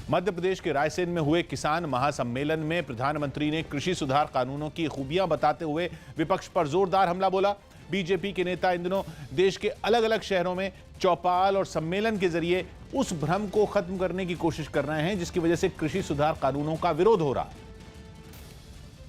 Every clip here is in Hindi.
मध्य प्रदेश के रायसेन में हुए किसान महासम्मेलन में प्रधानमंत्री ने कृषि सुधार कानूनों की खूबियां बताते हुए विपक्ष पर जोरदार हमला बोला। बीजेपी के नेता इन दिनों देश के अलग अलग शहरों में चौपाल और सम्मेलन के जरिए उस भ्रम को खत्म करने की कोशिश कर रहे हैं जिसकी वजह से कृषि सुधार कानूनों का विरोध हो रहा है।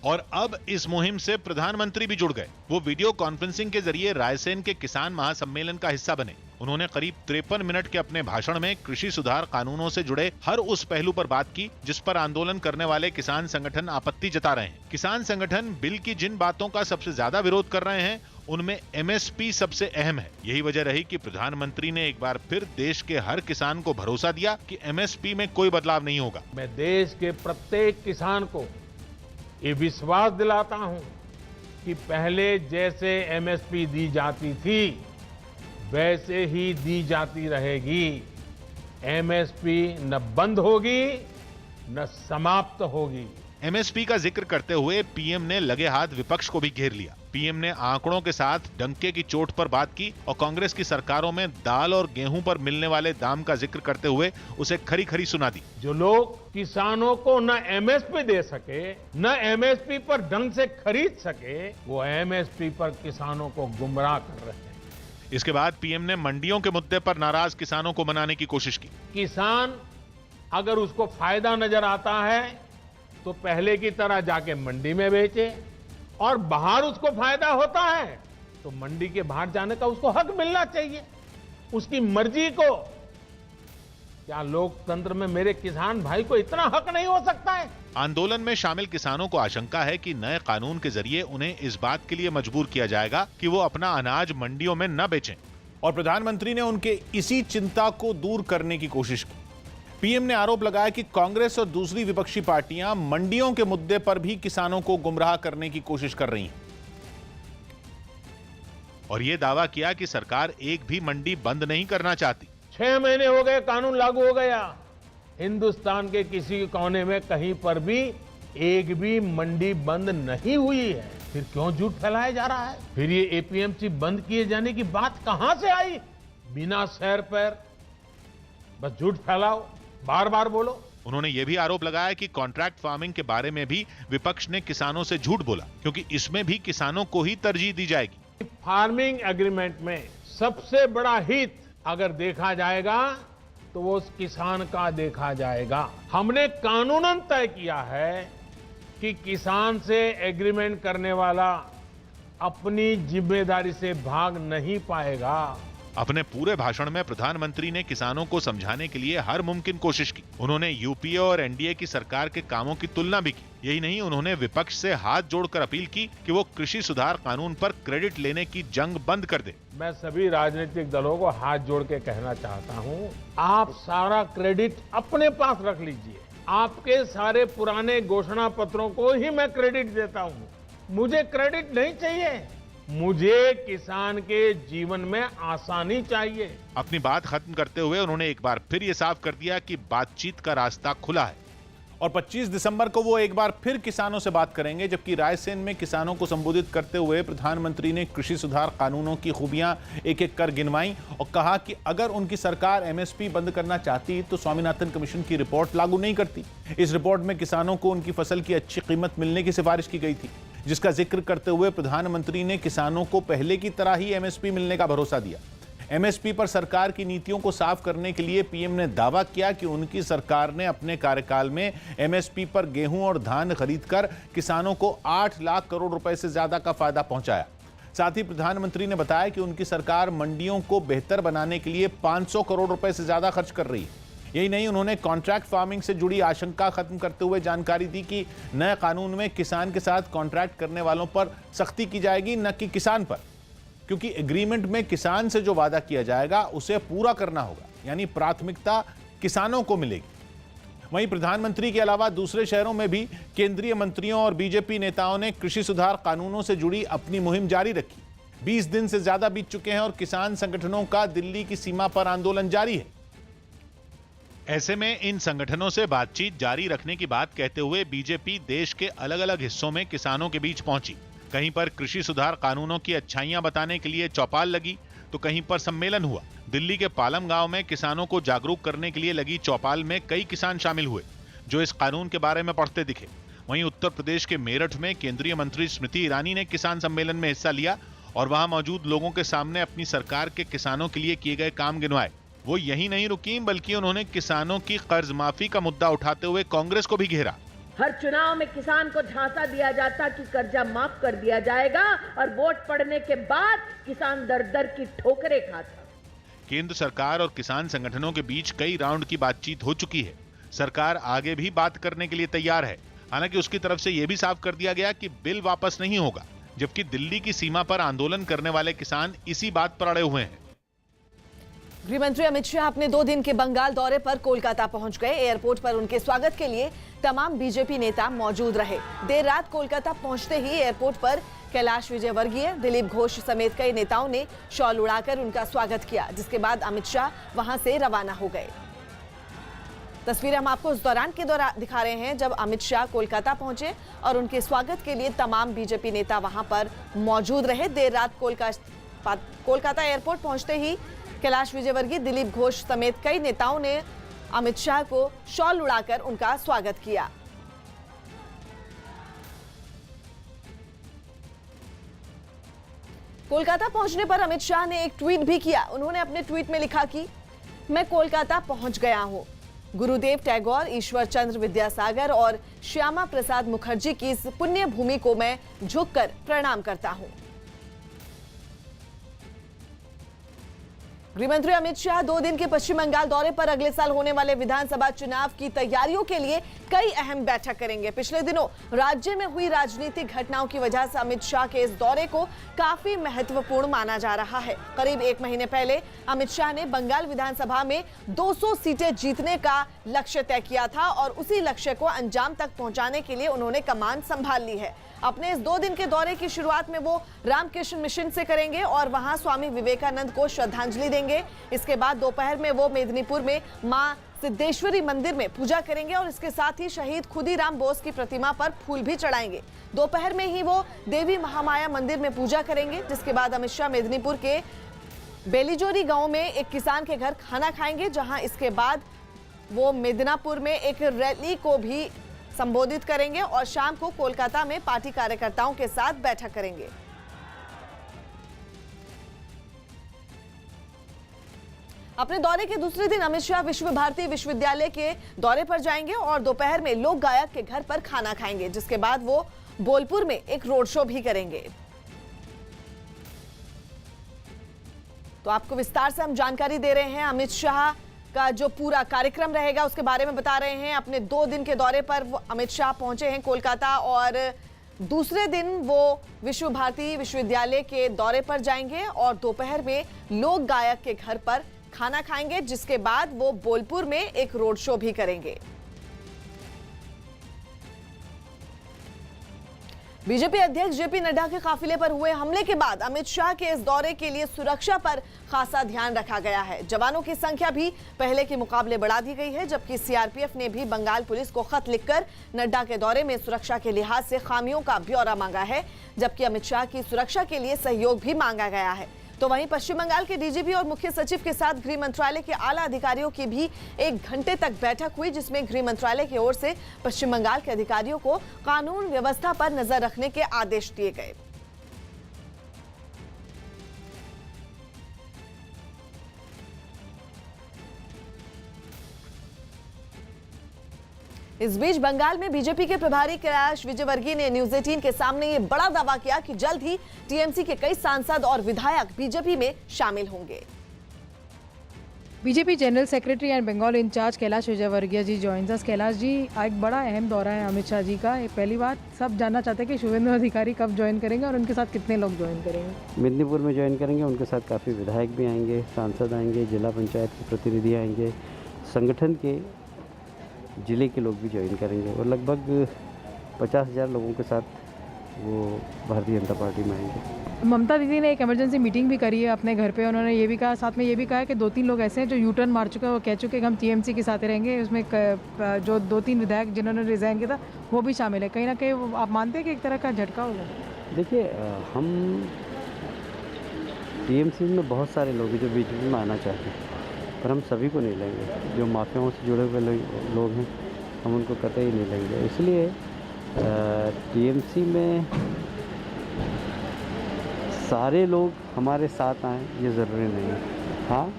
और अब इस मुहिम से प्रधानमंत्री भी जुड़ गए। वो वीडियो कॉन्फ्रेंसिंग के जरिए रायसेन के किसान महासम्मेलन का हिस्सा बने। उन्होंने करीब 53 मिनट के अपने भाषण में कृषि सुधार कानूनों से जुड़े हर उस पहलू पर बात की जिस पर आंदोलन करने वाले किसान संगठन आपत्ति जता रहे हैं। किसान संगठन बिल की जिन बातों का सबसे ज्यादा विरोध कर रहे हैं उनमें एमएसपी सबसे अहम है। यही वजह रही कि प्रधानमंत्री ने एक बार फिर देश के हर किसान को भरोसा दिया कि एमएसपी में कोई बदलाव नहीं होगा। मैं देश के प्रत्येक किसान को ये विश्वास दिलाता हूं कि पहले जैसे एमएसपी दी जाती थी वैसे ही दी जाती रहेगी। एमएसपी न बंद होगी न समाप्त होगी। एमएसपी का जिक्र करते हुए पीएम ने लगे हाथ विपक्ष को भी घेर लिया। पीएम ने आंकड़ों के साथ डंके की चोट पर बात की और कांग्रेस की सरकारों में दाल और गेहूं पर मिलने वाले दाम का जिक्र करते हुए उसे खरी खरी सुना दी। जो लोग किसानों को न एमएसपी दे सके न एमएसपी पर ढंग से खरीद सके वो एमएसपी पर किसानों को गुमराह कर रहे हैं। इसके बाद पीएम ने मंडियों के मुद्दे पर नाराज किसानों को मनाने की कोशिश की। किसान अगर उसको फायदा नजर आता है तो पहले की तरह जाके मंडी में बेचे और बाहर उसको फायदा होता है तो मंडी के बाहर जाने का उसको हक मिलना चाहिए, उसकी मर्जी को। क्या लोकतंत्र में मेरे किसान भाई को इतना हक नहीं हो सकता है? आंदोलन में शामिल किसानों को आशंका है कि नए कानून के जरिए उन्हें इस बात के लिए मजबूर किया जाएगा कि वो अपना अनाज मंडियों में न बेचें। और प्रधानमंत्री ने उनके इसी चिंता को दूर करने की कोशिश की। पीएम ने आरोप लगाया कि कांग्रेस और दूसरी विपक्षी पार्टियां मंडियों के मुद्दे पर भी किसानों को गुमराह करने की कोशिश कर रही हैं और यह दावा किया कि सरकार एक भी मंडी बंद नहीं करना चाहती। 6 महीने हो गए कानून लागू हो गया, हिंदुस्तान के किसी कोने में कहीं पर भी एक भी मंडी बंद नहीं हुई है। फिर क्यों झूठ फैलाया जा रहा है? फिर ये एपीएमसी बंद किए जाने की बात कहां से आई? बिना सैर पैर बस झूठ फैलाओ, बार बार बोलो। उन्होंने यह भी आरोप लगाया कि कॉन्ट्रैक्ट फार्मिंग के बारे में भी विपक्ष ने किसानों से झूठ बोला क्योंकि इसमें भी किसानों को ही तरजीह दी जाएगी। फार्मिंग एग्रीमेंट में सबसे बड़ा हित अगर देखा जाएगा तो वो उस किसान का देखा जाएगा। हमने कानूनन तय किया है कि किसान से एग्रीमेंट करने वाला अपनी जिम्मेदारी से भाग नहीं पाएगा। अपने पूरे भाषण में प्रधानमंत्री ने किसानों को समझाने के लिए हर मुमकिन कोशिश की। उन्होंने यूपीए और एनडीए की सरकार के कामों की तुलना भी की। यही नहीं, उन्होंने विपक्ष से हाथ जोड़कर अपील की कि वो कृषि सुधार कानून पर क्रेडिट लेने की जंग बंद कर दे। मैं सभी राजनीतिक दलों को हाथ जोड़ के कहना चाहता हूं, आप सारा क्रेडिट अपने पास रख लीजिए। आपके सारे पुराने घोषणा पत्रों को ही मैं क्रेडिट देता हूं। मुझे क्रेडिट नहीं चाहिए, मुझे किसान के जीवन में आसानी चाहिए। अपनी बात खत्म करते हुए उन्होंने एक बार फिर ये साफ कर दिया कि बातचीत का रास्ता खुला है और 25 दिसंबर को वो एक बार फिर किसानों से बात करेंगे। जबकि रायसेन में किसानों को संबोधित करते हुए प्रधानमंत्री ने कृषि सुधार कानूनों की खूबियां एक एक कर गिनवाई और कहा कि अगर उनकी सरकार एमएसपी बंद करना चाहती तो स्वामीनाथन कमीशन की रिपोर्ट लागू नहीं करती। इस रिपोर्ट में किसानों को उनकी फसल की अच्छी कीमत मिलने की सिफारिश की गई थी, जिसका जिक्र करते हुए प्रधानमंत्री ने किसानों को पहले की तरह ही एमएसपी मिलने का भरोसा दिया। एमएसपी पर सरकार की नीतियों को साफ करने के लिए पीएम ने दावा किया कि उनकी सरकार ने अपने कार्यकाल में एमएसपी पर गेहूं और धान खरीदकर किसानों को 8 लाख करोड़ रुपए से ज्यादा का फायदा पहुंचाया। साथ ही प्रधानमंत्री ने बताया कि उनकी सरकार मंडियों को बेहतर बनाने के लिए 500 करोड़ रुपए से ज्यादा खर्च कर रही है। यही नहीं, उन्होंने कॉन्ट्रैक्ट फार्मिंग से जुड़ी आशंका खत्म करते हुए जानकारी दी कि नए कानून में किसान के साथ कॉन्ट्रैक्ट करने वालों पर सख्ती की जाएगी, न कि किसान पर, क्योंकि एग्रीमेंट में किसान से जो वादा किया जाएगा उसे पूरा करना होगा, यानी प्राथमिकता किसानों को मिलेगी। वहीं प्रधानमंत्री के अलावा दूसरे शहरों में भी केंद्रीय मंत्रियों और बीजेपी नेताओं ने कृषि सुधार कानूनों से जुड़ी अपनी मुहिम जारी रखी। 20 दिन से ज्यादा बीत चुके हैं और किसान संगठनों का दिल्ली की सीमा पर आंदोलन जारी है। ऐसे में इन संगठनों से बातचीत जारी रखने की बात कहते हुए बीजेपी देश के अलग अलग हिस्सों में किसानों के बीच पहुंची। कहीं पर कृषि सुधार कानूनों की अच्छाइयां बताने के लिए चौपाल लगी, तो कहीं पर सम्मेलन हुआ। दिल्ली के पालम गांव में किसानों को जागरूक करने के लिए लगी चौपाल में कई किसान शामिल हुए जो इस कानून के बारे में पढ़ते दिखे। वहीं उत्तर प्रदेश के मेरठ में केंद्रीय मंत्री स्मृति ईरानी ने किसान सम्मेलन में हिस्सा लिया और वहां मौजूद लोगों के सामने अपनी सरकार के किसानों के लिए किए गए काम गिनवाए। वो यही नहीं रुकी बल्कि उन्होंने किसानों की कर्ज माफी का मुद्दा उठाते हुए कांग्रेस को भी घेरा। हर चुनाव में किसान को झांसा दिया जाता कि कर्जा माफ कर दिया जाएगा और वोट पड़ने के बाद किसान दर दर की ठोकरें खाता। केंद्र सरकार और किसान संगठनों के बीच कई राउंड की बातचीत हो चुकी है। सरकार आगे भी बात करने के लिए तैयार है। हालांकि उसकी तरफ से यह भी साफ कर दिया गया कि बिल वापस नहीं होगा, जबकि दिल्ली की सीमा पर आंदोलन करने वाले किसान इसी बात पर अड़े हुए हैं। गृह मंत्री अमित शाह अपने 2 दिन के बंगाल दौरे पर कोलकाता पहुंच गए। एयरपोर्ट पर उनके स्वागत के लिए तमाम बीजेपी नेता मौजूद रहे। देर रात कोलकाता पहुंचते ही एयरपोर्ट पर कैलाश विजयवर्गीय, दिलीप घोष समेत कई नेताओं ने शॉल उड़ाकर उनका स्वागत किया, जिसके बाद अमित शाह वहां से रवाना हो गए। तस्वीरें हम आपको उस दौरान के दौरान दिखा रहे हैं जब अमित शाह कोलकाता पहुंचे और उनके स्वागत के लिए तमाम बीजेपी नेता वहां पर मौजूद रहे। देर रात कोलकाता एयरपोर्ट पहुंचते ही कैलाश विजयवर्गीय, दिलीप घोष समेत कई नेताओं ने अमित शाह को शॉल उड़ाकर उनका स्वागत किया। कोलकाता पहुंचने पर अमित शाह ने एक ट्वीट भी किया। उन्होंने अपने ट्वीट में लिखा कि मैं कोलकाता पहुंच गया हूं। गुरुदेव टैगोर, ईश्वर चंद्र विद्यासागर और श्यामा प्रसाद मुखर्जी की इस पुण्य भूमि को मैं झुककर प्रणाम करता हूं। गृहमंत्री अमित शाह 2 दिन के पश्चिम बंगाल दौरे पर अगले साल होने वाले विधानसभा चुनाव की तैयारियों के लिए कई अहम बैठक करेंगे। पिछले दिनों राज्य में हुई राजनीतिक घटनाओं की वजह से अमित शाह के इस दौरे को काफी महत्वपूर्ण माना जा रहा है। करीब 1 महीने पहले अमित शाह ने बंगाल विधानसभा में 200 सीटें जीतने का लक्ष्य तय किया था और उसी लक्ष्य को अंजाम तक पहुंचाने के लिए उन्होंने कमान संभाल ली है। अपने इस 2 दिन के दौरे की शुरुआत में वो रामकृष्ण मिशन से करेंगे और वहां स्वामी विवेकानंद को श्रद्धांजलि देंगे। इसके बाद दोपहर में वो मेदिनीपुर में मां सिद्धेश्वरी मंदिर में पूजा करेंगे और इसके साथ ही शहीद खुदीराम बोस की प्रतिमा पर फूल भी चढ़ाएंगे। दोपहर में ही वो देवी महामाया मंदिर में पूजा करेंगे, जिसके बाद अमित शाह मेदिनीपुर के बेलीजोरी गांव में एक किसान के घर खाना खाएंगे, जहां इसके बाद वो मेदिनीपुर में एक रैली को भी संबोधित करेंगे और शाम को कोलकाता में पार्टी कार्यकर्ताओं के साथ बैठक करेंगे। अपने दौरे के दूसरे दिन अमित शाह विश्व भारती विश्वविद्यालय के दौरे पर जाएंगे और दोपहर में लोक गायक के घर पर खाना खाएंगे, जिसके बाद वो बोलपुर में एक रोड शो भी करेंगे। तो आपको विस्तार से हम जानकारी दे रहे हैं। अमित शाह का जो पूरा कार्यक्रम रहेगा उसके बारे में बता रहे हैं। अपने 2 दिन के दौरे पर अमित शाह पहुंचे हैं कोलकाता और दूसरे दिन वो विश्व भारती विश्वविद्यालय के दौरे पर जाएंगे और दोपहर में लोक गायक के घर पर खाना खाएंगे, जिसके बाद वो बोलपुर में एक रोड शो भी करेंगे। बीजेपी अध्यक्ष जेपी नड्डा के काफिले पर हुए हमले के बाद अमित शाह के इस दौरे के लिए सुरक्षा पर खासा ध्यान रखा गया है। जवानों की संख्या भी पहले के मुकाबले बढ़ा दी गई है, जबकि सीआरपीएफ ने भी बंगाल पुलिस को खत लिखकर नड्डा के दौरे में सुरक्षा के लिहाज से खामियों का ब्यौरा मांगा है, जबकि अमित शाह की सुरक्षा के लिए सहयोग भी मांगा गया है। तो वहीं पश्चिम बंगाल के डीजीपी और मुख्य सचिव के साथ गृह मंत्रालय के आला अधिकारियों की भी 1 घंटे तक बैठक हुई, जिसमें गृह मंत्रालय की ओर से पश्चिम बंगाल के अधिकारियों को कानून व्यवस्था पर नजर रखने के आदेश दिए गए। इस बीच बंगाल में बीजेपी के प्रभारी कैलाश विजयवर्गीय ने न्यूज 18 के सामने ये बड़ा दावा किया कि जल्द ही टीएमसी के कई सांसद और विधायक बीजेपी में शामिल होंगे। BJP general secretary and Bengal incharge Kailash Vijayvargiya ji joins us. Kailash ji, एक बड़ा अहम दौरा है अमित शाह जी का। पहली बात, सब जानना चाहते हैं कि शुभेंदु अधिकारी कब ज्वाइन करेंगे और उनके साथ कितने लोग ज्वाइन करेंगे? मेदिनीपुर में ज्वाइन करेंगे, उनके साथ काफ़ी विधायक भी आएंगे, सांसद आएंगे, जिला पंचायत के प्रतिनिधि आएंगे, संगठन के जिले के लोग भी ज्वाइन करेंगे और लगभग 50,000 लोगों के साथ वो भारतीय जनता पार्टी में आएंगे। ममता दीदी ने एक इमरजेंसी मीटिंग भी करी है अपने घर पे। उन्होंने ये भी कहा, साथ में ये भी कहा कि 2-3 लोग ऐसे हैं जो यू टर्न मार चुके हैं, वो कह चुके हैं कि हम टीएमसी के साथ रहेंगे। उसमें जो 2-3 विधायक जिन्होंने रिजाइन किया था वो भी शामिल है। कहीं ना कहीं आप मानते हैं कि एक तरह का झटका होगा? देखिए, हम टीएमसी में बहुत सारे लोग हैं जो बीजेपी में आना चाहते हैं, पर हम सभी को नहीं लेंगे। जो माफियाओं से जुड़े हुए लोग हैं हम उनको कतई नहीं लेंगे। इसलिए टीएमसी में सारे लोग हमारे साथ आएँ ये ज़रूरी नहीं है। हाँ,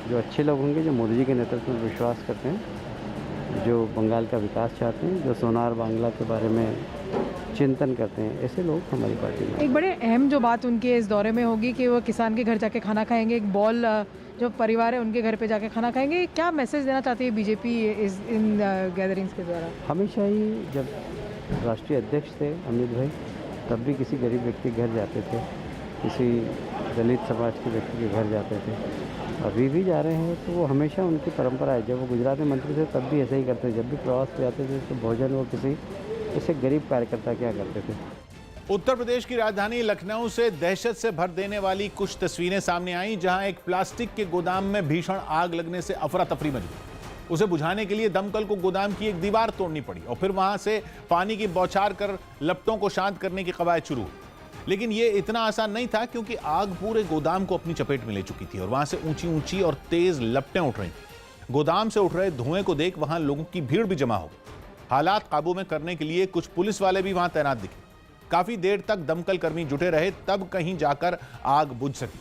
जो अच्छे लोग होंगे, जो मोदी जी के नेतृत्व में विश्वास करते हैं, जो बंगाल का विकास चाहते हैं, जो सोनार बांग्ला के बारे में चिंतन करते हैं, ऐसे लोग हमारी पार्टी में। एक बड़े अहम जो बात उनके इस दौरे में होगी कि वो किसान के घर जाके खाना खाएंगे, एक बॉल जो परिवार है उनके घर पे जाके खाना खाएंगे। क्या मैसेज देना चाहती है बीजेपी इन गैदरिंग्स के द्वारा? हमेशा ही जब राष्ट्रीय अध्यक्ष थे अमित भाई, तब भी किसी गरीब व्यक्ति के घर जाते थे, किसी दलित समाज के व्यक्ति के घर जाते थे, अभी भी जा रहे हैं। तो वो हमेशा उनकी परंपरा है। जब वो गुजरात में मंत्री थे तब भी ऐसे ही करते थे। जब भी प्रवास पे जाते थे तो भोजन वो किसी ऐसे गरीब कार्यकर्ता क्या करते थे। उत्तर प्रदेश की राजधानी लखनऊ से दहशत से भर देने वाली कुछ तस्वीरें सामने आईं, जहां एक प्लास्टिक के गोदाम में भीषण आग लगने से अफरा तफरी मच गई। उसे बुझाने के लिए दमकल को गोदाम की एक दीवार तोड़नी पड़ी और फिर वहां से पानी की बौछार कर लपटों को शांत करने की कवायद शुरू हुई। लेकिन यह इतना आसान नहीं था, क्योंकि आग पूरे गोदाम को अपनी चपेट में ले चुकी थी और वहां से ऊंची ऊंची और तेज लपटें उठ रही थी। गोदाम से उठ रहे धुएं को देख वहां लोगों की भीड़ भी जमा हो गई। हालात काबू में करने के लिए कुछ पुलिस वाले भी वहां तैनात दिखे। काफी देर तक दमकल कर्मी जुटे रहे, तब कहीं जाकर आग बुझ सकी।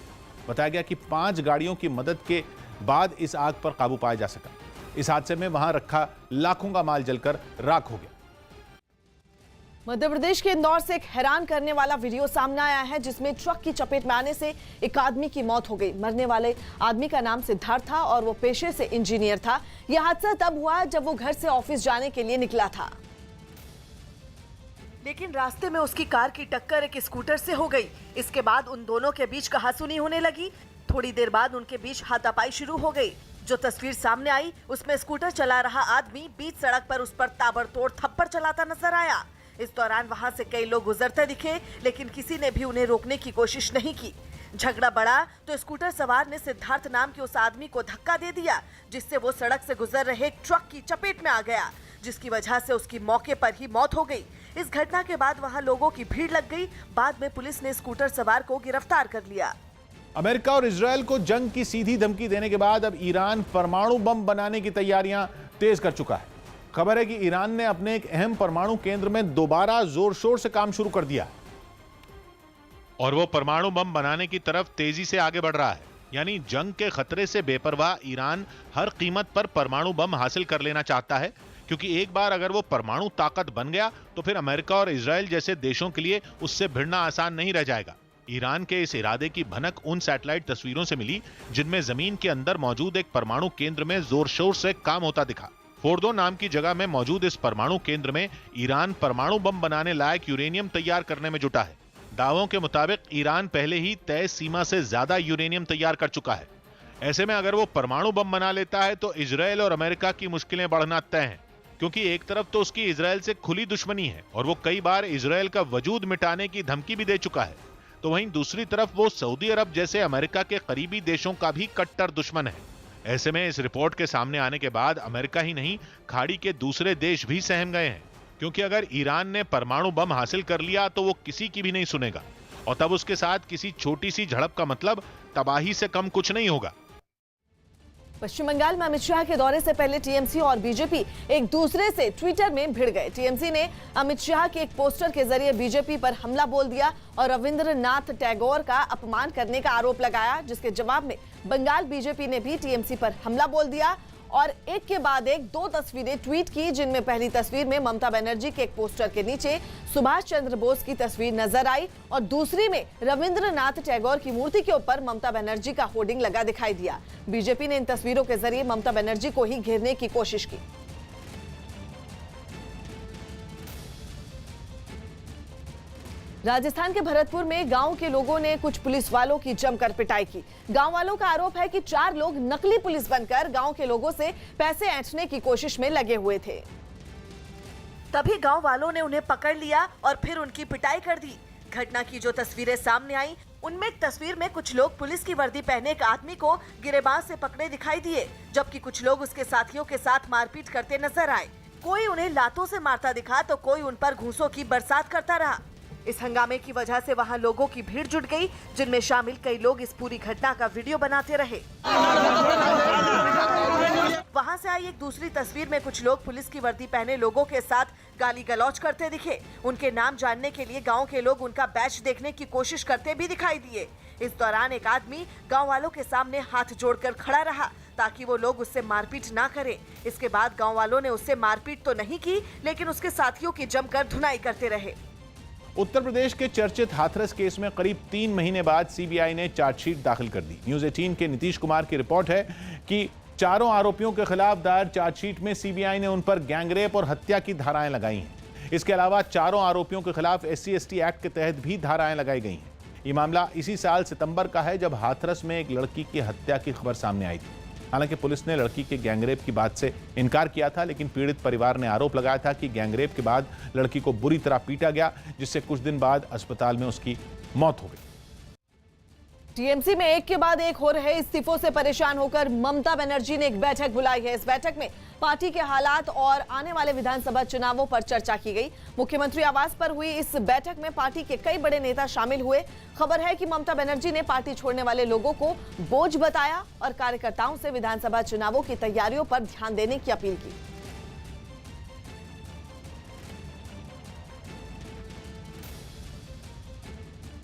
बताया गया कि 5 गाड़ियों की मदद के बाद इस आग पर काबू पाया जा सका। इस हादसे में वहां रखा लाखों का माल जलकर राख हो गया। मध्य प्रदेश के इंदौर से एक हैरान करने वाला वीडियो सामने आया है, जिसमें ट्रक की चपेट में आने से एक आदमी की मौत हो गई। मरने वाले आदमी का नाम सिद्धार्थ था और वो पेशे से इंजीनियर था। यह हादसा तब हुआ जब वो घर से ऑफिस जाने के लिए निकला था, लेकिन रास्ते में उसकी कार की टक्कर एक स्कूटर से हो गई। इसके बाद उन दोनों के बीच कहासुनी होने लगी। थोड़ी देर बाद उनके बीच हाथापाई शुरू हो गई। जो तस्वीर सामने आई उसमें स्कूटर चला रहा आदमी बीच सड़क पर उस पर ताबड़तोड़ थप्पड़ चलाता नजर आया। इस दौरान वहां से कई लोग गुजरते दिखे, लेकिन किसी ने भी उन्हें रोकने की कोशिश नहीं की। झगड़ा बढ़ा तो स्कूटर सवार ने सिद्धार्थ नाम के उस आदमी को धक्का दे दिया, जिससे वो सड़क से गुजर रहे ट्रक की चपेट में आ गया, जिसकी वजह से उसकी मौके पर ही मौत हो गई। इस घटना के बाद वहां लोगों की भीड़ लग गई। बाद में पुलिस ने स्कूटर सवार को गिरफ्तार कर लिया। अमेरिका और इजरायल को जंग की सीधी धमकी देने के बाद अब ईरान परमाणु बम बनाने की तैयारियां तेज कर चुका है। खबर है कि ईरान ने अपने एक अहम परमाणु केंद्र में दोबारा जोर शोर से काम शुरू कर दिया और वो परमाणु बम बनाने की तरफ तेजी से आगे बढ़ रहा है। यानी जंग के खतरे से बेपरवाह ईरान हर कीमत पर परमाणु बम हासिल कर लेना चाहता है, क्योंकि एक बार अगर वो परमाणु ताकत बन गया तो फिर अमेरिका और इजरायल जैसे देशों के लिए उससे भिड़ना आसान नहीं रह जाएगा। ईरान के इस इरादे की भनक उन सैटेलाइट तस्वीरों से मिली जिनमें जमीन के अंदर मौजूद एक परमाणु केंद्र में जोर शोर से काम होता दिखा। फोर्दो नाम की जगह में मौजूद इस परमाणु केंद्र में ईरान परमाणु बम बनाने लायक यूरेनियम तैयार करने में जुटा है। दावों के मुताबिक ईरान पहले ही तय सीमा से ज्यादा यूरेनियम तैयार कर चुका है। ऐसे में अगर वो परमाणु बम बना लेता है तो इजरायल और अमेरिका की मुश्किलें बढ़ना तय हैं, क्योंकि एक तरफ तो उसकी इजरायल से खुली दुश्मनी है और वो कई बार इजरायल का वजूद मिटाने की धमकी भी दे चुका है, तो वहीं दूसरी तरफ वो सऊदी अरब जैसे अमेरिका के करीबी देशों का भी कट्टर दुश्मन है। ऐसे में इस रिपोर्ट के सामने आने के बाद अमेरिका ही नहीं, खाड़ी के दूसरे देश भी सहम गए हैं, क्योंकि अगर ईरान ने परमाणु बम हासिल कर लिया तो वो किसी की भी नहीं सुनेगा और तब उसके साथ किसी छोटी सी झड़प का मतलब तबाही से कम कुछ नहीं होगा। पश्चिम बंगाल में अमित शाह के दौरे से पहले टीएमसी और बीजेपी एक दूसरे से ट्विटर में भिड़ गए। टीएमसी ने अमित शाह के एक पोस्टर के जरिए बीजेपी पर हमला बोल दिया और रविंद्रनाथ टैगोर का अपमान करने का आरोप लगाया, जिसके जवाब में बंगाल बीजेपी ने भी टीएमसी पर हमला बोल दिया और एक के बाद एक 2 तस्वीरें ट्वीट की, जिनमें पहली तस्वीर में ममता बनर्जी के एक पोस्टर के नीचे सुभाष चंद्र बोस की तस्वीर नजर आई और दूसरी में रविंद्रनाथ टैगोर की मूर्ति के ऊपर ममता बनर्जी का होर्डिंग लगा दिखाई दिया। बीजेपी ने इन तस्वीरों के जरिए ममता बनर्जी को ही घेरने की कोशिश की। राजस्थान के भरतपुर में गांव के लोगों ने कुछ पुलिस वालों की जमकर पिटाई की। गांव वालों का आरोप है कि 4 लोग नकली पुलिस बनकर गांव के लोगों से पैसे ऐंठने की कोशिश में लगे हुए थे। तभी गांव वालों ने उन्हें पकड़ लिया और फिर उनकी पिटाई कर दी। घटना की जो तस्वीरें सामने आई, उनमें एक तस्वीर में कुछ लोग पुलिस की वर्दी पहने एक आदमी को गिरेबान से पकड़े दिखाई दिए, जबकि कुछ लोग उसके साथियों के साथ मारपीट करते नजर आए। कोई उन्हें लातों से मारता दिखा तो कोई उन पर घूंसों की बरसात करता रहा। इस हंगामे की वजह से वहां लोगों की भीड़ जुट गई, जिनमें शामिल कई लोग इस पूरी घटना का वीडियो बनाते रहे। वहां से आई एक दूसरी तस्वीर में कुछ लोग पुलिस की वर्दी पहने लोगों के साथ गाली गलौज करते दिखे। उनके नाम जानने के लिए गांव के लोग उनका बैच देखने की कोशिश करते भी दिखाई दिए। इस दौरान एक आदमी गांव वालों के सामने हाथ जोड़कर खड़ा रहा ताकि वो लोग उससे मारपीट ना करें। इसके बाद गांव वालों ने उससे मारपीट तो नहीं की, लेकिन उसके साथियों की जमकर धुनाई करते रहे। उत्तर प्रदेश के चर्चित हाथरस केस में करीब 3 महीने बाद सीबीआई ने चार्जशीट दाखिल कर दी। न्यूज़ 18 के नीतीश कुमार की रिपोर्ट है कि चारों आरोपियों के खिलाफ दायर चार्जशीट में सीबीआई ने उन पर गैंगरेप और हत्या की धाराएं लगाई हैं। इसके अलावा चारों आरोपियों के खिलाफ SC/ST एक्ट के तहत भी धाराएं लगाई गई हैं। ये मामला इसी साल सितंबर का है, जब हाथरस में एक लड़की की हत्या की खबर सामने आई थी। हालांकि पुलिस ने लड़की के गैंगरेप की बात से इनकार किया था, लेकिन पीड़ित परिवार ने आरोप लगाया था कि गैंगरेप के बाद लड़की को बुरी तरह पीटा गया, जिससे कुछ दिन बाद अस्पताल में उसकी मौत हो गई। टीएमसी में एक के बाद एक हो रहे इस्तीफों से परेशान होकर ममता बनर्जी ने एक बैठक बुलाई है। इस बैठक में पार्टी के हालात और आने वाले विधानसभा चुनावों पर चर्चा की गई। मुख्यमंत्री आवास पर हुई इस बैठक में पार्टी के कई बड़े नेता शामिल हुए। खबर है कि ममता बनर्जी ने पार्टी छोड़ने वाले लोगों को बोझ बताया और कार्यकर्ताओं से विधानसभा चुनावों की तैयारियों पर ध्यान देने की अपील की।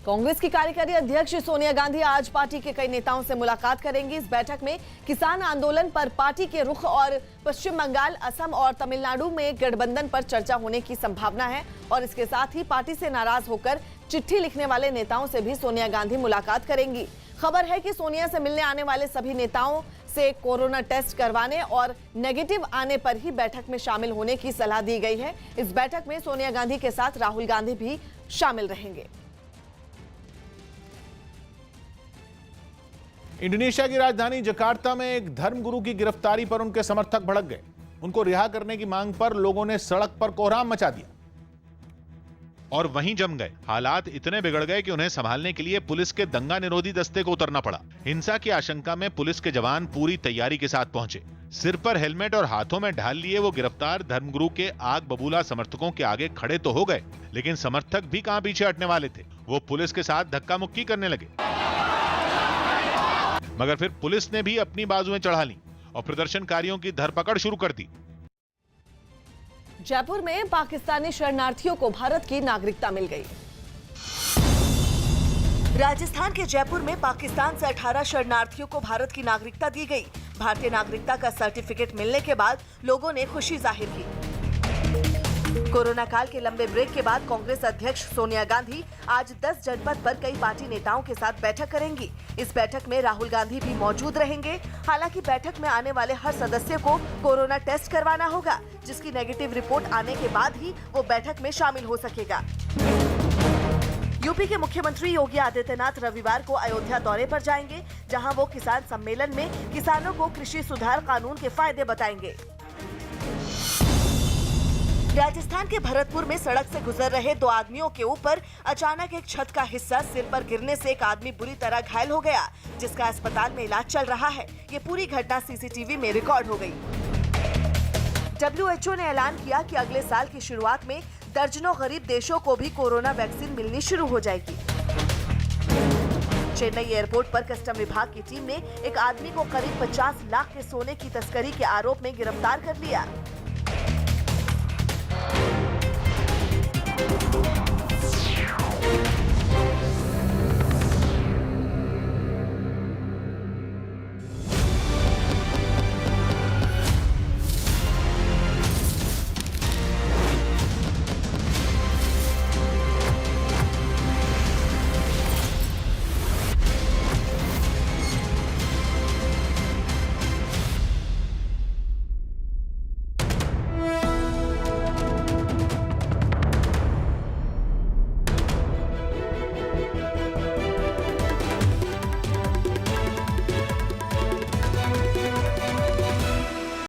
कांग्रेस की कार्यकारी अध्यक्ष सोनिया गांधी आज पार्टी के कई नेताओं से मुलाकात करेंगी। इस बैठक में किसान आंदोलन पर पार्टी के रुख और पश्चिम बंगाल, असम और तमिलनाडु में गठबंधन पर चर्चा होने की संभावना है। और इसके साथ ही पार्टी से नाराज होकर चिट्ठी लिखने वाले नेताओं से भी सोनिया गांधी मुलाकात करेंगी। खबर है कि सोनिया से मिलने आने वाले सभी नेताओं से कोरोना टेस्ट करवाने और नेगेटिव आने पर ही बैठक में शामिल होने की सलाह दी गई है। इस बैठक में सोनिया गांधी के साथ राहुल गांधी भी शामिल रहेंगे। इंडोनेशिया की राजधानी जकार्ता में एक धर्मगुरु की गिरफ्तारी पर उनके समर्थक भड़क गए। उनको रिहा करने की मांग पर लोगों ने सड़क पर कोहराम मचा दिया और वहीं जम गए। हालात इतने बिगड़ गए कि उन्हें संभालने के लिए पुलिस के दंगा निरोधी दस्ते को उतरना पड़ा। हिंसा की आशंका में पुलिस के जवान पूरी तैयारी के साथ पहुंचे। सिर पर हेलमेट और हाथों में ढाल लिए वो गिरफ्तार धर्मगुरु के आग बबूला समर्थकों के आगे खड़े तो हो गए, लेकिन समर्थक भी कहां पीछे हटने वाले थे। वो पुलिस के साथ धक्का मुक्की करने लगे, मगर फिर पुलिस ने भी अपनी बाजुएं चढ़ा ली और प्रदर्शनकारियों की धरपकड़ शुरू कर दी। जयपुर में पाकिस्तानी शरणार्थियों को भारत की नागरिकता मिल गई। राजस्थान के जयपुर में पाकिस्तान से 18 शरणार्थियों को भारत की नागरिकता दी गई। भारतीय नागरिकता का सर्टिफिकेट मिलने के बाद लोगों ने खुशी जाहिर की। कोरोना काल के लंबे ब्रेक के बाद कांग्रेस अध्यक्ष सोनिया गांधी आज 10 जनपद पर कई पार्टी नेताओं के साथ बैठक करेंगी। इस बैठक में राहुल गांधी भी मौजूद रहेंगे। हालांकि बैठक में आने वाले हर सदस्य को कोरोना टेस्ट करवाना होगा, जिसकी नेगेटिव रिपोर्ट आने के बाद ही वो बैठक में शामिल हो सकेगा। यूपी के मुख्यमंत्री योगी आदित्यनाथ रविवार को अयोध्या दौरे पर जाएंगे, जहां वो किसान सम्मेलन में किसानों को कृषि सुधार कानून के फायदे बताएंगे। राजस्थान के भरतपुर में सड़क से गुजर रहे 2 आदमियों के ऊपर अचानक एक छत का हिस्सा सिर पर गिरने से एक आदमी बुरी तरह घायल हो गया, जिसका अस्पताल में इलाज चल रहा है। ये पूरी घटना सीसीटीवी में रिकॉर्ड हो गई। WHO ने ऐलान किया कि अगले साल की शुरुआत में दर्जनों गरीब देशों को भी कोरोना वैक्सीन मिलनी शुरू हो जाएगी। चेन्नई एयरपोर्ट पर कस्टम विभाग की टीम ने एक आदमी को करीब 50 लाख के सोने की तस्करी के आरोप में गिरफ्तार कर लिया।